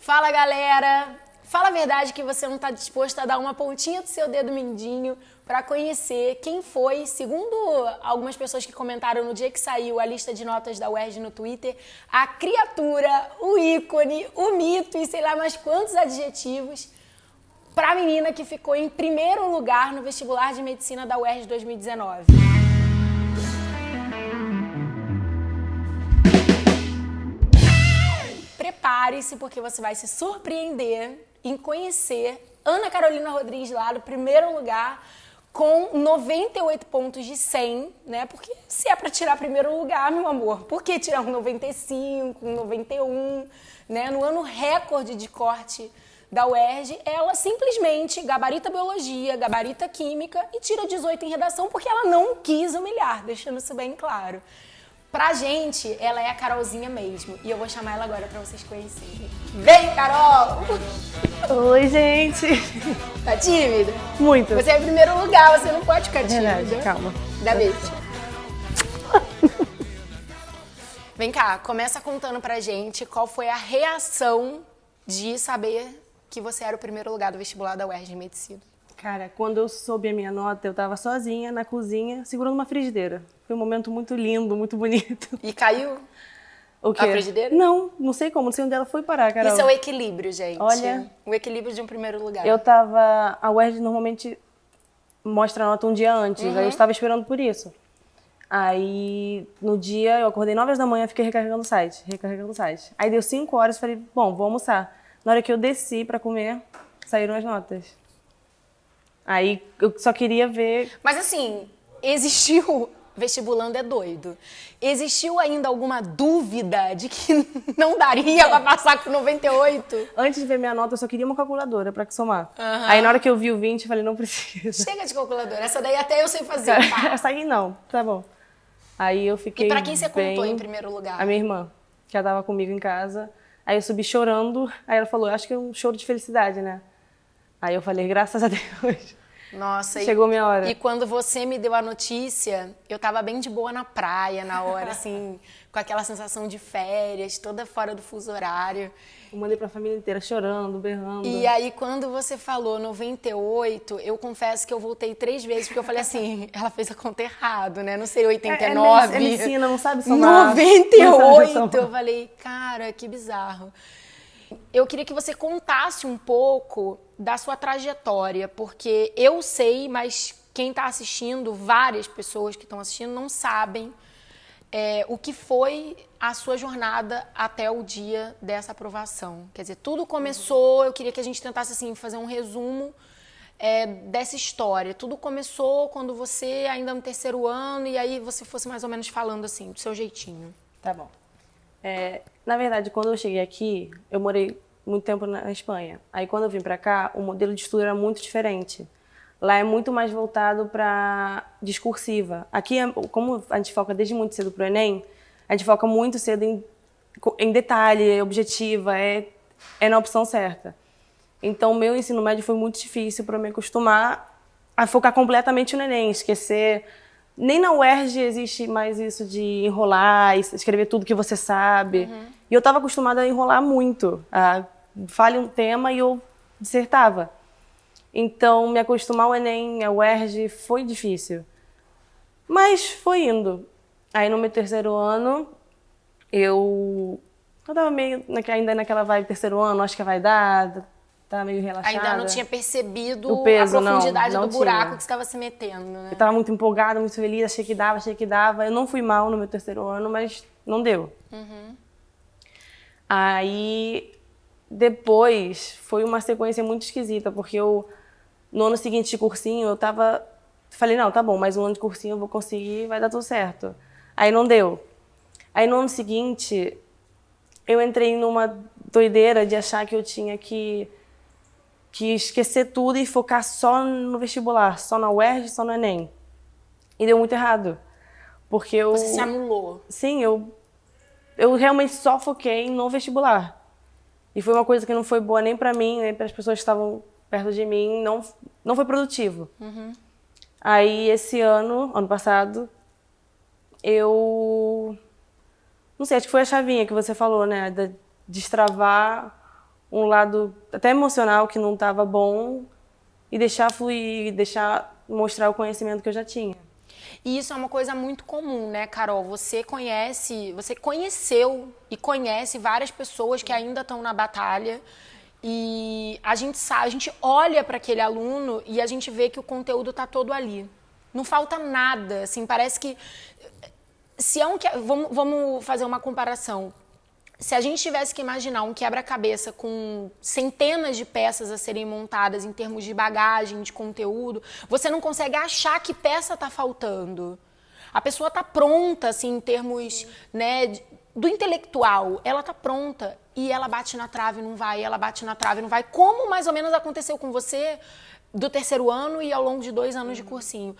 Fala, galera! Fala a verdade que você não está disposto a dar uma pontinha do seu dedo mindinho para conhecer quem foi, segundo algumas pessoas que comentaram no dia que saiu a lista de notas da UERJ no Twitter, a criatura, o ícone, o mito e sei lá mais quantos adjetivos para a menina que ficou em primeiro lugar no vestibular de medicina da UERJ 2019. Prepare-se porque você vai se surpreender em conhecer Ana Carolina Rodrigues lá no primeiro lugar com 98 pontos de 100, né? Porque se é para tirar primeiro lugar, meu amor, por que tirar um 95, um 91, né? No ano recorde de corte da UERJ, ela simplesmente gabarita biologia, gabarita química e tira 18 em redação porque ela não quis humilhar, deixando isso bem claro. Pra gente, ela é a Carolzinha mesmo. E eu vou chamar ela agora pra vocês conhecerem. Vem, Carol! Oi, gente! Tá tímida? Muito. Você é em primeiro lugar, você não pode ficar tímida. Verdade, calma. Dá beijo. Vem cá, começa contando pra gente qual foi a reação de saber que você era o primeiro lugar do vestibular da UERJ de Medicina. Cara, quando eu soube a minha nota, eu tava sozinha na cozinha, segurando uma frigideira. Foi um momento muito lindo, muito bonito. E caiu? O quê? A frigideira? Não sei como, não sei onde ela foi parar, Carol. Isso é o equilíbrio, gente. Olha, o equilíbrio de um primeiro lugar. A UERJ normalmente mostra a nota um dia antes, aí eu estava esperando por isso. Aí, no dia, eu acordei 9 horas da manhã, fiquei recarregando o site. Aí deu 5 horas, falei, bom, vou almoçar. Na hora que eu desci pra comer, saíram as notas. Aí eu só queria ver... Mas assim, existiu... Vestibulando é doido. Existiu ainda alguma dúvida de que não daria pra passar com 98? Antes de ver minha nota, eu só queria uma calculadora pra somar. Aí na hora que eu vi o 20, eu falei, não precisa. Chega de calculadora. Essa daí até eu sei fazer. Essa aí não, tá bom. Aí eu fiquei E pra quem você contou em primeiro lugar? A minha irmã, que ela tava comigo em casa. Aí eu subi chorando, aí ela falou, acho que é um choro de felicidade, né? Aí eu falei, graças a Deus. Nossa, chegou minha hora. E quando você me deu a notícia, eu tava bem de boa na praia na hora, assim, com aquela sensação de férias, toda fora do fuso horário. Eu mandei pra família inteira chorando, berrando. E aí, quando você falou 98, eu confesso que eu voltei 3 vezes, porque eu falei assim, ela fez a conta errado, né? Não sei, 89. É medicina, não sabe somar. 98! Eu falei, cara, que bizarro. Eu queria que você contasse um pouco da sua trajetória, porque eu sei, mas quem está assistindo, várias pessoas que estão assistindo, não sabem o que foi a sua jornada até o dia dessa aprovação. Quer dizer, tudo começou, eu queria que a gente tentasse assim, fazer um resumo dessa história. Tudo começou quando você, ainda no 3º ano, e aí você fosse mais ou menos falando assim, do seu jeitinho. Tá bom. Na verdade, quando eu cheguei aqui, eu morei muito tempo na Espanha. Aí, quando eu vim pra cá, o modelo de estudo era muito diferente. Lá é muito mais voltado para discursiva. Aqui, como a gente foca desde muito cedo pro Enem, a gente foca muito cedo em detalhe, objetiva, é na opção certa. Então, o meu ensino médio foi muito difícil para me acostumar a focar completamente no Enem, esquecer... Nem na UERJ existe mais isso de enrolar, escrever tudo que você sabe. E eu estava acostumada a enrolar muito. Fale um tema e eu dissertava. Então, me acostumar ao Enem, ao UERJ, foi difícil. Mas foi indo. Aí, no meu 3º ano, eu estava meio ainda naquela vibe 3º ano, acho que vai dar... Tava meio relaxada. Ainda não tinha percebido o peso, a profundidade não do buraco tinha. que você estava se metendo, né? Eu tava muito empolgada, muito feliz, achei que dava. Eu não fui mal no meu 3º ano, mas não deu. Aí, depois, foi uma sequência muito esquisita, porque no ano seguinte de cursinho, eu falei, não, tá bom, mais um ano de cursinho eu vou conseguir, vai dar tudo certo. Aí não deu. Aí no ano seguinte, eu entrei numa doideira de achar que eu tinha que esquecer tudo e focar só no vestibular, só na UERJ, só no Enem. E deu muito errado. Porque Você se anulou. Sim, eu realmente só foquei no vestibular. E foi uma coisa que não foi boa nem pra mim, nem para as pessoas que estavam perto de mim, não foi produtivo. Aí esse ano passado, eu... Não sei, acho que foi a chavinha que você falou, né? De destravar um lado até emocional que não estava bom e deixar fluir, deixar mostrar o conhecimento que eu já tinha. E isso é uma coisa muito comum, né, Carol? Você conheceu e conhece várias pessoas que ainda estão na batalha e a gente sabe, a gente olha para aquele aluno e a gente vê que o conteúdo tá todo ali. Não falta nada, assim, parece que se é vamos fazer uma comparação. Se a gente tivesse que imaginar um quebra-cabeça com centenas de peças a serem montadas em termos de bagagem, de conteúdo, você não consegue achar que peça está faltando. A pessoa está pronta, assim, em termos, né, do intelectual, ela está pronta e ela bate na trave e não vai, ela bate na trave e não vai. Como mais ou menos aconteceu com você do terceiro ano e ao longo de 2 anos de cursinho.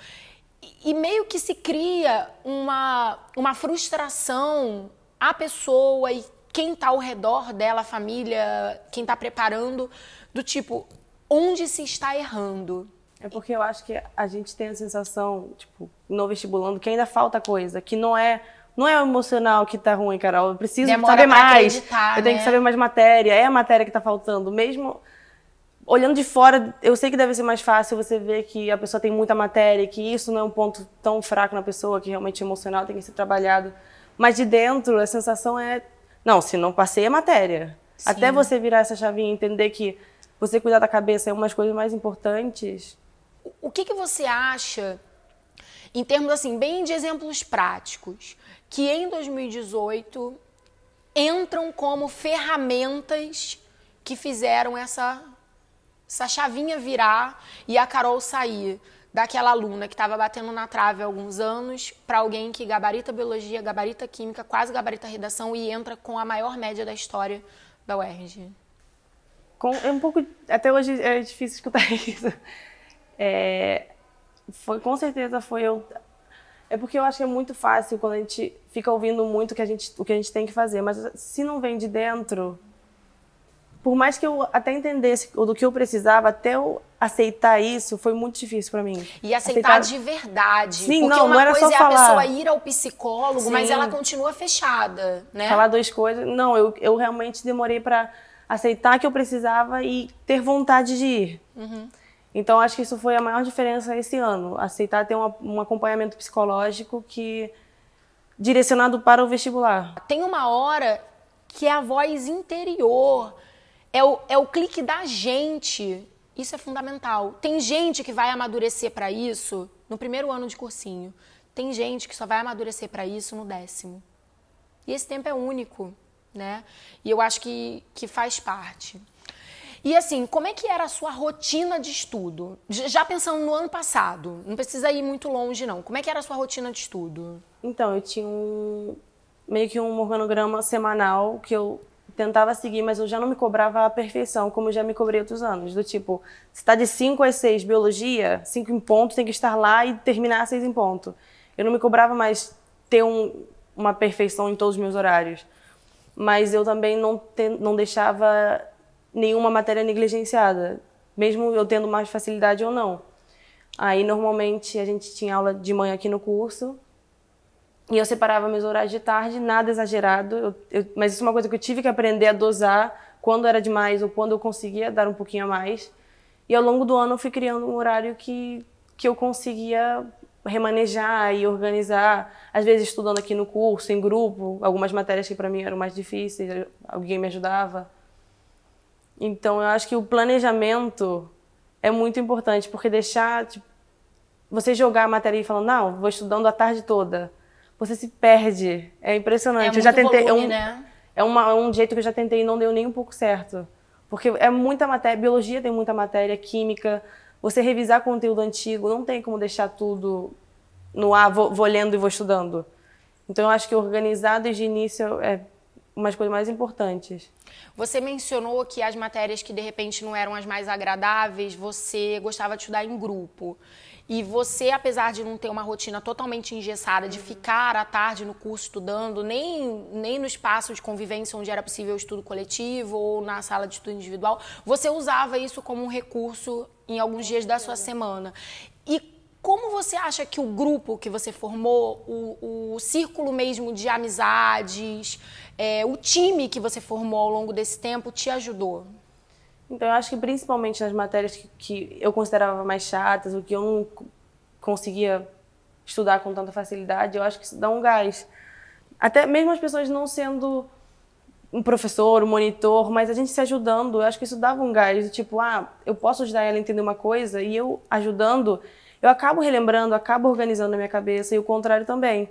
E meio que se cria uma frustração à pessoa e quem está ao redor dela, a família, quem está preparando, do tipo, onde se está errando? É porque eu acho que a gente tem a sensação, tipo, no vestibulando, que ainda falta coisa, que não é o emocional que tá ruim, Carol. Eu preciso saber mais. Eu tenho que saber mais matéria. É a matéria que tá faltando. Mesmo olhando de fora, eu sei que deve ser mais fácil você ver que a pessoa tem muita matéria, que isso não é um ponto tão fraco na pessoa, que realmente emocional tem que ser trabalhado. Mas de dentro, a sensação é... Não, se não passei, é matéria. Sim. Até você virar essa chavinha e entender que você cuidar da cabeça é uma das coisas mais importantes. O que você acha, em termos assim, bem de exemplos práticos, que em 2018 entram como ferramentas que fizeram essa chavinha virar e a Carol sair daquela aluna que estava batendo na trave há alguns anos para alguém que gabarita biologia, gabarita química, quase gabarita redação e entra com a maior média da história da UERJ? É um pouco... Até hoje é difícil escutar isso. Com certeza foi eu... É porque eu acho que é muito fácil quando a gente fica ouvindo muito o que a gente tem que fazer. Mas se não vem de dentro... Por mais que eu até entendesse do que eu precisava, até eu aceitar isso, foi muito difícil pra mim. E aceitar de verdade. Sim, porque não era só coisa é falar. A pessoa ir ao psicólogo, Sim. Mas ela continua fechada, né? Falar 2 coisas. Não, eu realmente demorei pra aceitar que eu precisava e ter vontade de ir. Uhum. Então, acho que isso foi a maior diferença esse ano. Aceitar ter um acompanhamento psicológico direcionado para o vestibular. Tem uma hora que é a voz interior... É o clique da gente. Isso é fundamental. Tem gente que vai amadurecer para isso no primeiro ano de cursinho. Tem gente que só vai amadurecer para isso no 10º. E esse tempo é único, né? E eu acho que faz parte. E assim, como é que era a sua rotina de estudo? Já pensando no ano passado, não precisa ir muito longe não. Como é que era a sua rotina de estudo? Então, eu tinha meio que um organograma semanal que eu tentava seguir, mas eu já não me cobrava a perfeição, como eu já me cobrei outros anos. Do tipo, se está de 5 às 6 biologia, 5 em ponto, tem que estar lá e terminar às 6 em ponto. Eu não me cobrava mais ter uma perfeição em todos os meus horários. Mas eu também não deixava nenhuma matéria negligenciada, mesmo eu tendo mais facilidade ou não. Aí, normalmente, a gente tinha aula de manhã aqui no curso, e eu separava meus horários de tarde, nada exagerado, mas isso é uma coisa que eu tive que aprender a dosar quando era demais ou quando eu conseguia dar um pouquinho a mais. E ao longo do ano eu fui criando um horário que eu conseguia remanejar e organizar, às vezes estudando aqui no curso, em grupo, algumas matérias que para mim eram mais difíceis, alguém me ajudava. Então eu acho que o planejamento é muito importante, porque deixar você jogar a matéria e falar, não, vou estudando a tarde toda, você se perde. É impressionante. Eu já tentei, volume, né? É um jeito que eu já tentei e não deu nem um pouco certo. Porque é muita matéria, biologia tem muita matéria, química, você revisar conteúdo antigo, não tem como deixar tudo no ar, vou lendo e vou estudando. Então eu acho que organizar desde o início é uma das coisas mais importantes. Você mencionou que as matérias que de repente não eram as mais agradáveis, você gostava de estudar em grupo. E você, apesar de não ter uma rotina totalmente engessada, de ficar à tarde no curso estudando, nem no espaço de convivência onde era possível o estudo coletivo ou na sala de estudo individual, você usava isso como um recurso em alguns dias da sua semana. E como você acha que o grupo que você formou, o círculo mesmo de amizades, o time que você formou ao longo desse tempo te ajudou? Então, eu acho que principalmente nas matérias que eu considerava mais chatas, o que eu não conseguia estudar com tanta facilidade, eu acho que isso dá um gás. Até mesmo as pessoas não sendo um professor, um monitor, mas a gente se ajudando, eu acho que isso dava um gás. Tipo, eu posso ajudar ela a entender uma coisa e eu ajudando, eu acabo relembrando, acabo organizando na minha cabeça e o contrário também.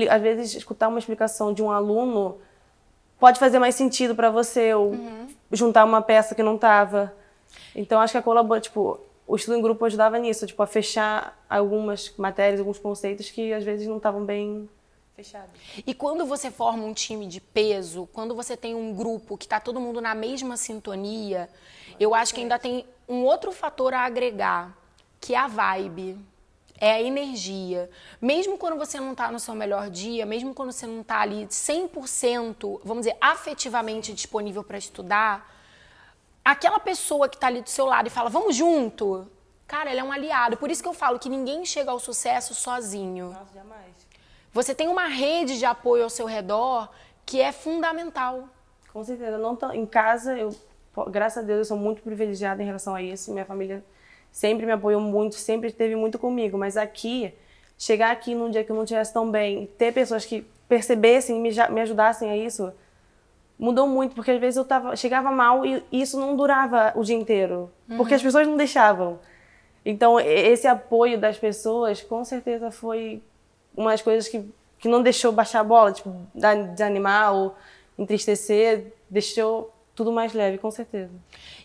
Às vezes, escutar uma explicação de um aluno pode fazer mais sentido para você, ou juntar uma peça que não estava. Então, acho que o estudo em grupo ajudava nisso, tipo, a fechar algumas matérias, alguns conceitos que às vezes não estavam bem fechados. E quando você forma um time de peso, quando você tem um grupo que está todo mundo na mesma sintonia, eu acho que ainda tem um outro fator a agregar, que é a vibe. É a energia. Mesmo quando você não está no seu melhor dia, mesmo quando você não está ali 100%, vamos dizer, afetivamente disponível para estudar, aquela pessoa que está ali do seu lado e fala, vamos junto, cara, ele é um aliado. Por isso que eu falo que ninguém chega ao sucesso sozinho. Nossa, jamais. Você tem uma rede de apoio ao seu redor que é fundamental. Com certeza. Em casa, graças a Deus, eu sou muito privilegiada em relação a isso. Minha família sempre me apoiou muito, sempre esteve muito comigo. Mas chegar aqui num dia que eu não estivesse tão bem, ter pessoas que percebessem e me ajudassem a isso, mudou muito. Porque às vezes chegava mal e isso não durava o dia inteiro. Porque as pessoas não deixavam. Então, esse apoio das pessoas, com certeza, foi uma das coisas que não deixou baixar a bola, tipo, desanimar ou entristecer, deixou tudo mais leve, com certeza.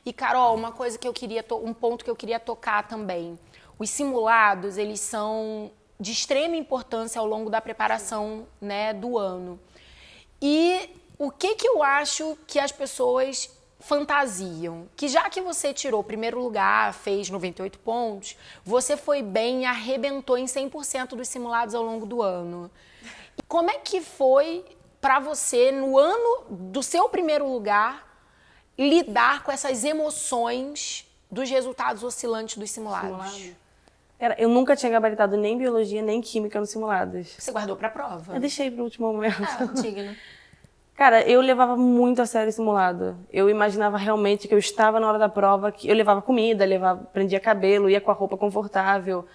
E, Carol, um ponto que eu queria tocar também. Os simulados, eles são de extrema importância ao longo da preparação, né, do ano. E o que eu acho que as pessoas fantasiam? Que já que você tirou o primeiro lugar, fez 98 pontos, você foi bem e arrebentou em 100% dos simulados ao longo do ano. E como é que foi para você, no ano do seu primeiro lugar, lidar com essas emoções dos resultados oscilantes dos simulados? Eu nunca tinha gabaritado nem biologia, nem química nos simulados. Você guardou pra prova? Eu deixei pro último momento. Digno. Cara, eu levava muito a sério o simulado. Eu imaginava realmente que eu estava na hora da prova, que eu levava comida, prendia cabelo, ia com a roupa confortável.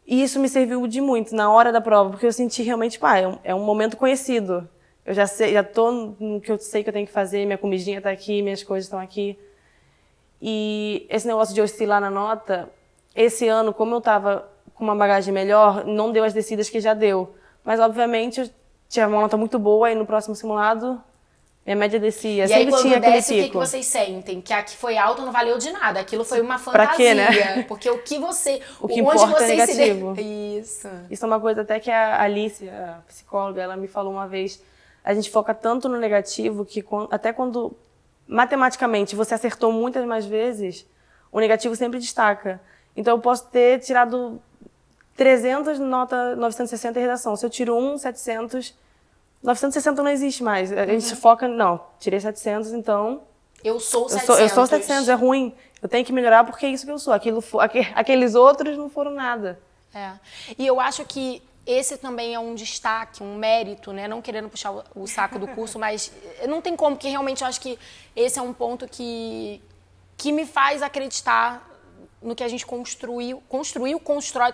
E isso me serviu de muito na hora da prova, porque eu senti realmente, é um momento conhecido. Eu já tô no que eu sei que eu tenho que fazer, minha comidinha tá aqui, minhas coisas estão aqui. E esse negócio de oscilar na nota, esse ano, como eu tava com uma bagagem melhor, não deu as descidas que já deu. Mas, obviamente, eu tinha uma nota muito boa e no próximo simulado, minha média descia. E aí, quando desce, o que vocês sentem? Que a que foi alta não valeu de nada. Aquilo foi uma fantasia. Pra quê, né? Porque o que importa é negativo. Isso. Isso é uma coisa até que a Alice, a psicóloga, ela me falou uma vez. A gente foca tanto no negativo que até quando, matematicamente, você acertou muitas mais vezes, o negativo sempre destaca. Então, eu posso ter tirado 300, nota 960 em redação. Se eu tiro 700, 960 não existe mais. A gente foca, tirei 700, então... Eu sou 700. Eu sou 700, é ruim. Eu tenho que melhorar porque é isso que eu sou. Aqueles outros não foram nada. E eu acho que esse também é um destaque, um mérito, né? Não querendo puxar o saco do curso, mas não tem como, porque realmente eu acho que esse é um ponto que me faz acreditar no que a gente constrói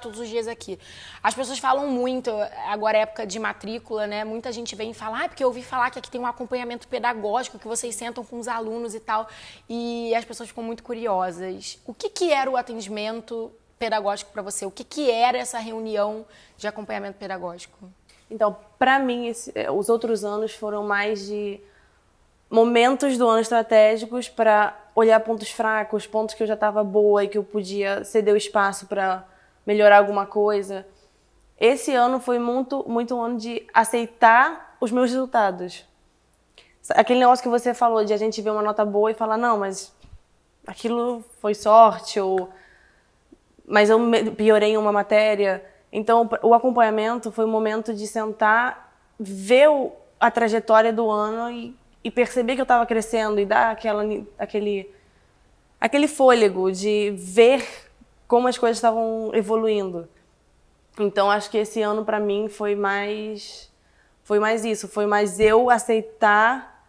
todos os dias aqui. As pessoas falam muito, agora é época de matrícula, né? Muita gente vem e fala, porque eu ouvi falar que aqui tem um acompanhamento pedagógico, que vocês sentam com os alunos e tal. E as pessoas ficam muito curiosas. O que era o atendimento pedagógico para você? O que era essa reunião de acompanhamento pedagógico? Então, para mim, os outros anos foram mais de momentos do ano estratégicos para olhar pontos fracos, pontos que eu já estava boa e que eu podia ceder o espaço para melhorar alguma coisa. Esse ano foi muito, muito um ano de aceitar os meus resultados. Aquele negócio que você falou de a gente ver uma nota boa e falar, não, mas aquilo foi sorte, mas eu piorei em uma matéria. Então, o acompanhamento foi um momento de sentar, ver a trajetória do ano e perceber que eu estava crescendo e dar aquele fôlego de ver como as coisas estavam evoluindo. Então, acho que esse ano, para mim, foi mais isso. Foi mais eu aceitar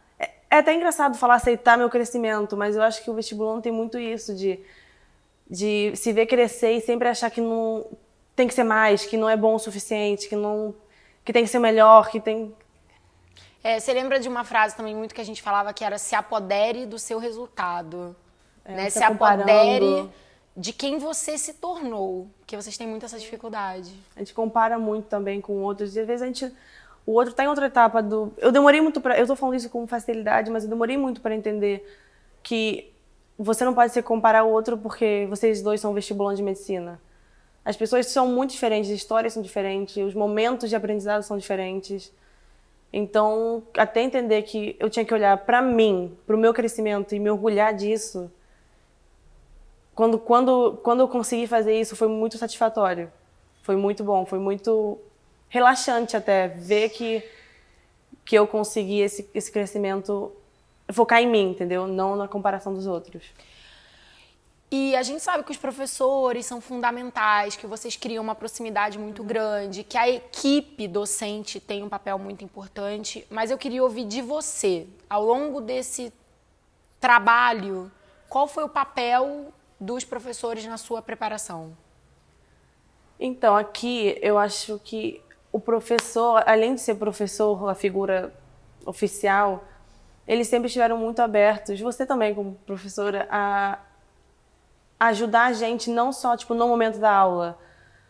É até engraçado falar aceitar meu crescimento, mas eu acho que o vestibulando tem muito isso de se ver crescer e sempre achar que não tem que ser mais, que não é bom o suficiente, que tem que ser melhor, que tem... Você lembra de uma frase também muito que a gente falava que era se apodere do seu resultado, né? Se apodere de quem você se tornou, porque vocês têm muito essa dificuldade. A gente compara muito também com outros, e às vezes o outro está em outra etapa do... Eu demorei muito para... Eu tô falando isso com facilidade, mas eu demorei muito para entender que você não pode se comparar ao outro porque vocês dois são vestibulantes de medicina. As pessoas são muito diferentes, as histórias são diferentes, os momentos de aprendizado são diferentes. Então, até entender que eu tinha que olhar para mim, para o meu crescimento e me orgulhar disso, quando eu consegui fazer isso, foi muito satisfatório. Foi muito bom, foi muito relaxante até ver que eu consegui esse crescimento, focar em mim, entendeu? Não na comparação dos outros. E a gente sabe que os professores são fundamentais, que vocês criam uma proximidade muito grande, que a equipe docente tem um papel muito importante, mas eu queria ouvir de você, ao longo desse trabalho, qual foi o papel dos professores na sua preparação? Então, aqui eu acho que o professor, além de ser professor, a figura oficial, eles sempre estiveram muito abertos, você também como professora, a ajudar a gente não só tipo no momento da aula,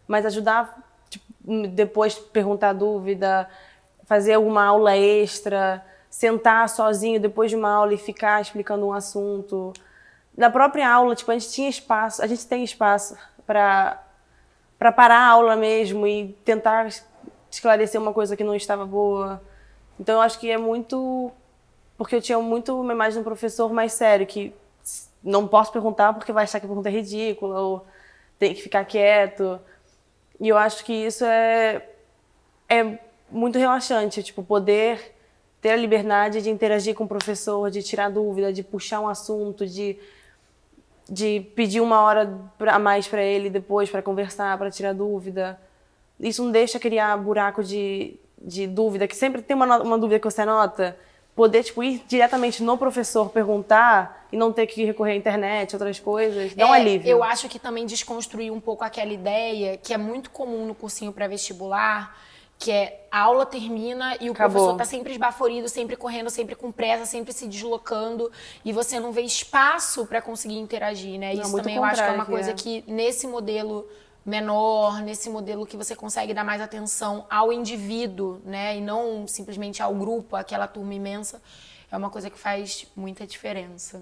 mas ajudar tipo, depois perguntar dúvida, fazer alguma aula extra, sentar sozinho depois de uma aula e ficar explicando um assunto. Na própria aula, tipo, a gente tinha espaço, a gente tem espaço para parar a aula mesmo e tentar esclarecer uma coisa que não estava boa. Então eu acho que é muito porque eu tinha muito uma imagem de um professor mais sério que não posso perguntar porque vai achar que a pergunta é ridícula ou tem que ficar quieto. E eu acho que isso é muito relaxante, tipo, poder ter a liberdade de interagir com o professor, de tirar dúvida, de puxar um assunto, de pedir uma hora a mais para ele depois para conversar, para tirar dúvida. Isso não deixa criar buraco de dúvida, que sempre tem uma dúvida que você anota. Poder tipo, ir diretamente no professor perguntar e não ter que recorrer à internet, outras coisas, dá um alívio. Eu acho que também desconstruir um pouco aquela ideia que é muito comum no cursinho pré-vestibular, que é a aula termina e o professor tá sempre esbaforido, sempre correndo, sempre com pressa, sempre se deslocando e você não vê espaço para conseguir interagir, né? Isso também eu acho que é uma coisa que nesse modelo menor, nesse modelo que você consegue dar mais atenção ao indivíduo, né, e não simplesmente ao grupo, àquela turma imensa, é uma coisa que faz muita diferença.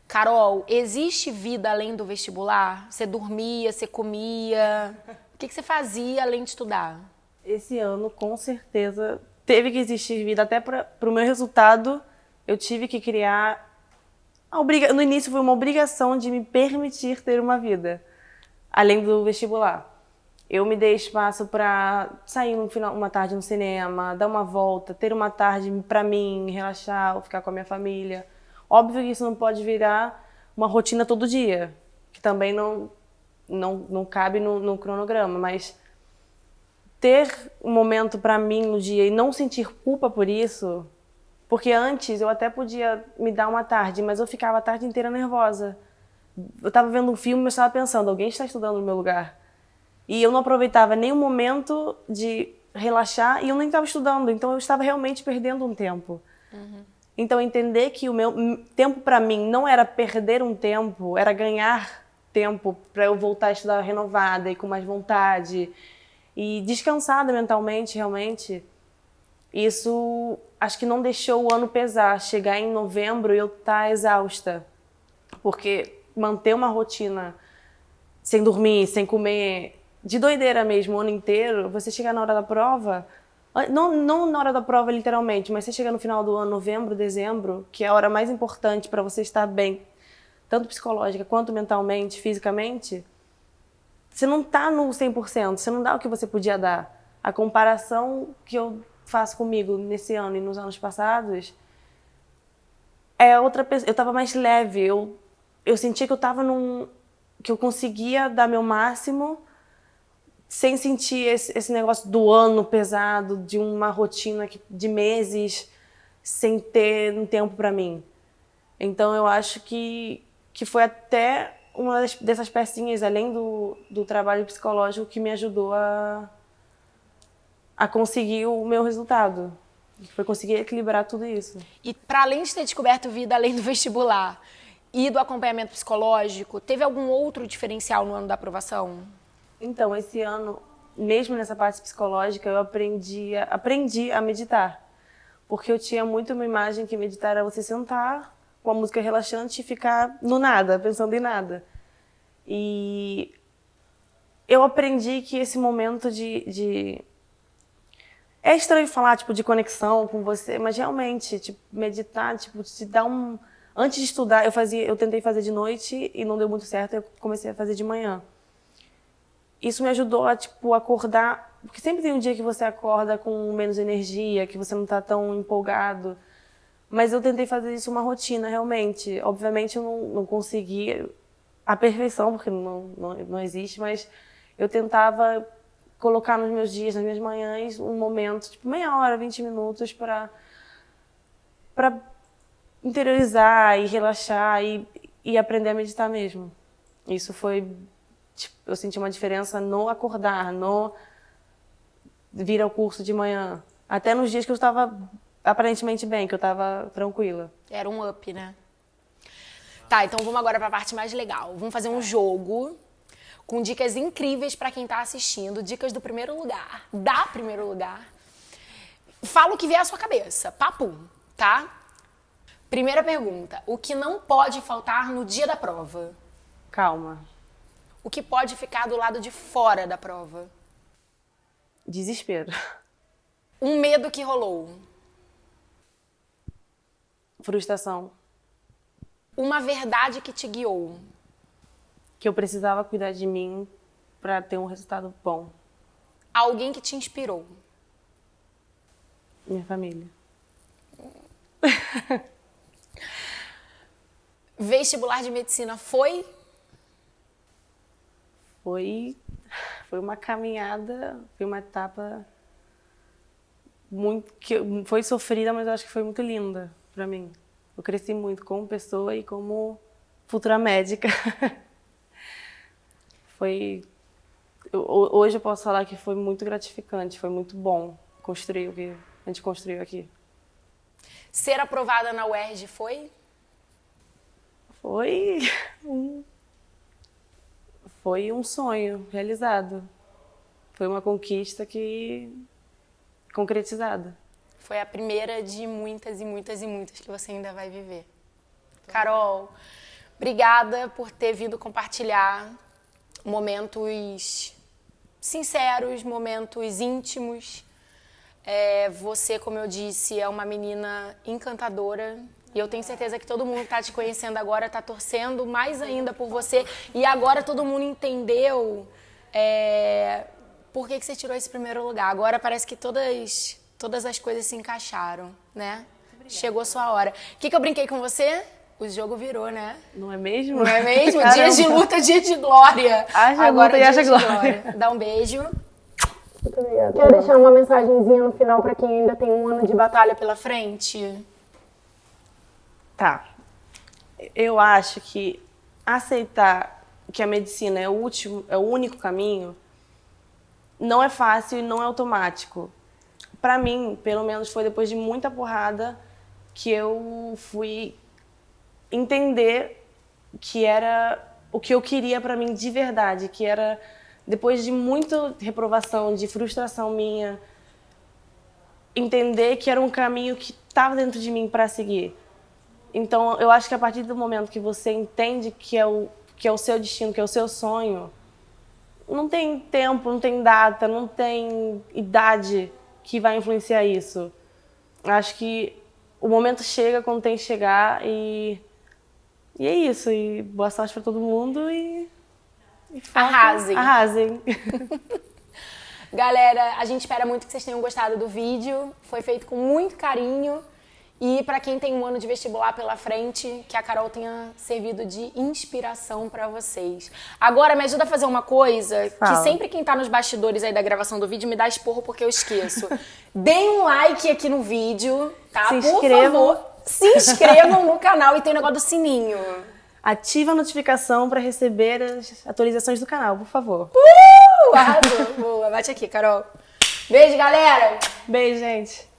Carol, existe vida além do vestibular? Você dormia, você comia? O que você fazia além de estudar? Esse ano, com certeza, teve que existir vida. Até para o meu resultado, eu tive que criar... No início foi uma obrigação de me permitir ter uma vida. Além do vestibular. Eu me dei espaço para sair uma tarde no cinema, dar uma volta, ter uma tarde para mim, relaxar, ou ficar com a minha família. Óbvio que isso não pode virar uma rotina todo dia, que também não cabe no cronograma, mas ter um momento para mim no dia e não sentir culpa por isso, porque antes eu até podia me dar uma tarde, mas eu ficava a tarde inteira nervosa. Eu estava vendo um filme, mas estava pensando, alguém está estudando no meu lugar. E eu não aproveitava nenhum momento de relaxar e eu nem estava estudando, então eu estava realmente perdendo um tempo. Uhum. Então entender que o meu tempo para mim não era perder um tempo, era ganhar tempo para eu voltar a estudar renovada e com mais vontade e descansada mentalmente, realmente. Isso acho que não deixou o ano pesar, chegar em novembro e eu estar exausta. Porque manter uma rotina sem dormir, sem comer, de doideira mesmo o ano inteiro, você chegar na hora da prova, não na hora da prova literalmente, mas você chega no final do ano, novembro, dezembro, que é a hora mais importante para você estar bem, tanto psicológica quanto mentalmente, fisicamente, você não está no 100%, você não dá o que você podia dar. A comparação que eu faço comigo nesse ano e nos anos passados é outra pessoa. Eu estava mais leve, eu sentia que eu estava que eu conseguia dar meu máximo sem sentir esse negócio do ano pesado, de uma rotina de meses. sem ter um tempo para mim. Então eu acho que foi até uma dessas pecinhas, além do trabalho psicológico, que me ajudou a conseguir o meu resultado. Foi conseguir equilibrar tudo isso. E para além de ter descoberto vida além do vestibular e do acompanhamento psicológico, teve algum outro diferencial no ano da aprovação? Então, esse ano, mesmo nessa parte psicológica, eu aprendi a meditar. Porque eu tinha muito uma imagem que meditar era você sentar com a música relaxante e ficar no nada, pensando em nada. E eu aprendi que esse momento É estranho falar, tipo, de conexão com você, mas realmente, tipo, meditar, tipo, te dá um... Antes de estudar, eu tentei fazer de noite e não deu muito certo, eu comecei a fazer de manhã. Isso me ajudou a, tipo, acordar, porque sempre tem um dia que você acorda com menos energia, que você não tá tão empolgado. Mas eu tentei fazer isso uma rotina, realmente. Obviamente eu não consegui a perfeição, porque não existe, mas eu tentava colocar nos meus dias, nas minhas manhãs, um momento, tipo meia hora, 20 minutos para interiorizar e relaxar e aprender a meditar mesmo. Isso foi, tipo, eu senti uma diferença no acordar, no vir ao curso de manhã. Até nos dias que eu estava aparentemente bem, que eu estava tranquila. Era um up, né? Tá, então vamos agora para a parte mais legal. Vamos fazer um jogo com dicas incríveis para quem tá assistindo, dicas do primeiro lugar, da primeiro lugar. Fala o que vier à sua cabeça, papo, tá? Primeira pergunta, o que não pode faltar no dia da prova? Calma. O que pode ficar do lado de fora da prova? Desespero. Um medo que rolou? Frustração. Uma verdade que te guiou? Que eu precisava cuidar de mim para ter um resultado bom. Alguém que te inspirou? Minha família. Vestibular de medicina foi? Foi uma caminhada, foi uma etapa muito que foi sofrida, mas eu acho que foi muito linda para mim. Eu cresci muito como pessoa e como futura médica. Hoje eu posso falar que foi muito gratificante, foi muito bom construir o que a gente construiu aqui. Ser aprovada na UERJ foi? Foi um sonho realizado. Foi uma conquista concretizada. Foi a primeira de muitas e muitas e muitas que você ainda vai viver. Carol, obrigada por ter vindo compartilhar momentos sinceros, momentos íntimos. Você, como eu disse, é uma menina encantadora. E eu tenho certeza que todo mundo que está te conhecendo agora está torcendo mais ainda por você. E agora todo mundo entendeu por que você tirou esse primeiro lugar. Agora parece que todas as coisas se encaixaram, né? Chegou a sua hora. O que eu brinquei com você? O jogo virou, né? Não é mesmo? Não é mesmo? Caramba. Dia de luta, dia de glória. Haja agora luta e haja glória. Dá um beijo. Muito obrigada. Quero deixar uma mensagenzinha no final para quem ainda tem um ano de batalha pela frente. Tá. Eu acho que aceitar que a medicina é o único caminho não é fácil e não é automático. Para mim, pelo menos, foi depois de muita porrada que eu fui entender que era o que eu queria para mim de verdade, que era depois de muita reprovação, de frustração minha, entender que era um caminho que estava dentro de mim para seguir. Então, eu acho que a partir do momento que você entende que é o seu destino, que é o seu sonho, não tem tempo, não tem data, não tem idade que vai influenciar isso. Acho que o momento chega quando tem que chegar e é isso. E boa sorte para todo mundo e Arrasem. Arrasem. Galera, a gente espera muito que vocês tenham gostado do vídeo. Foi feito com muito carinho. E para quem tem um ano de vestibular pela frente, que a Carol tenha servido de inspiração para vocês. Agora, me ajuda a fazer uma coisa, que sempre quem tá nos bastidores aí da gravação do vídeo me dá esporro porque eu esqueço. Deem um like aqui no vídeo, tá? Se Por inscrevam. favor, se inscrevam no canal e tem o negócio do sininho. Ativa a notificação para receber as atualizações do canal, por favor. Arrasou. Boa, bate aqui, Carol. Beijo, galera! Beijo, gente.